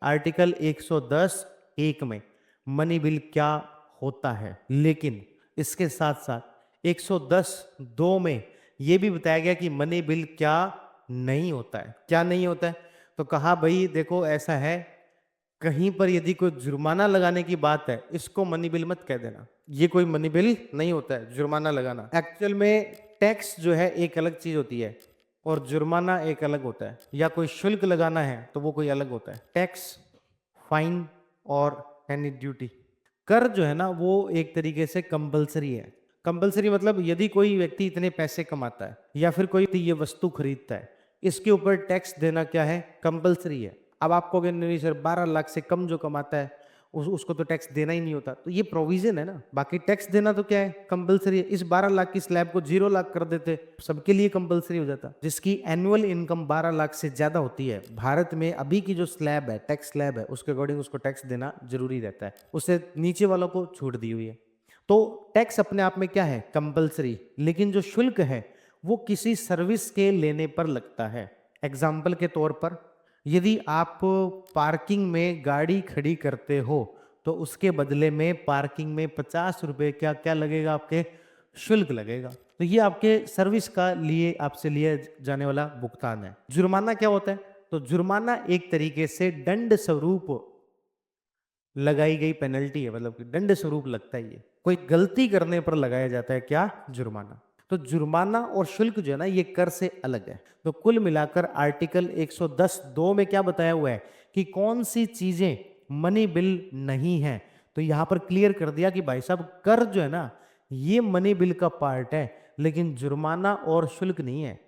Article 110 एक में money bill क्या होता है, लेकिन इसके साथ साथ 110 दो में यह भी बताया गया कि मनी बिल क्या नहीं होता है। क्या नहीं होता है? तो कहा भाई देखो ऐसा है, कहीं पर यदि कोई जुर्माना लगाने की बात है, इसको मनी बिल मत कह देना, ये कोई मनी बिल नहीं होता है जुर्माना लगाना। एक्चुअल में टैक्स जो है एक अलग चीज होती है और जुर्माना एक अलग होता है, या कोई शुल्क लगाना है तो वो कोई अलग होता है। टैक्स, फाइन और एनी ड्यूटी। कर जो है ना वो एक तरीके से कंपलसरी है। कंपलसरी मतलब यदि कोई व्यक्ति इतने पैसे कमाता है या फिर कोई ये वस्तु खरीदता है, इसके ऊपर टैक्स देना क्या है, कंपलसरी है। अब आप कहोगे नहीं सर 12 लाख से कम जो कमाता है उसको तो टैक्स देना ही नहीं होता, तो ये प्रोविजन है ना। बाकी टैक्स देना तो क्या है, कंपलसरी है। इस 12 लाख की स्लैब को 0 लाख कर देते, सबके लिए कंपलसरी हो जाता। जिसकी एनुअल इनकम 12 लाख से ज्यादा होती है भारत में, अभी की जो स्लैब है, टैक्स स्लैब है, उसके अकॉर्डिंग उसको टैक्स देना जरूरी रहता है, उससे नीचे वालों को छूट दी हुई है। तो टैक्स अपने आप में क्या है, कंपलसरी। लेकिन जो शुल्क है वो किसी सर्विस के लेने पर लगता है। एग्जाम्पल के तौर पर यदि आप पार्किंग में गाड़ी खड़ी करते हो तो उसके बदले में पार्किंग में 50 रुपए क्या क्या लगेगा, आपके शुल्क लगेगा। तो ये आपके सर्विस का लिए आपसे लिया जाने वाला भुगतान है। जुर्माना क्या होता है? तो जुर्माना एक तरीके से दंड स्वरूप लगाई गई पेनल्टी है, मतलब कि दंड स्वरूप लगता है। ये कोई गलती करने पर लगाया जाता है क्या, जुर्माना। तो जुर्माना और शुल्क जो है ना ये कर से अलग है। तो कुल मिलाकर आर्टिकल 110 दो में क्या बताया हुआ है कि कौन सी चीजें मनी बिल नहीं है। तो यहां पर क्लियर कर दिया कि भाई साहब कर जो है ना ये मनी बिल का पार्ट है, लेकिन जुर्माना और शुल्क नहीं है।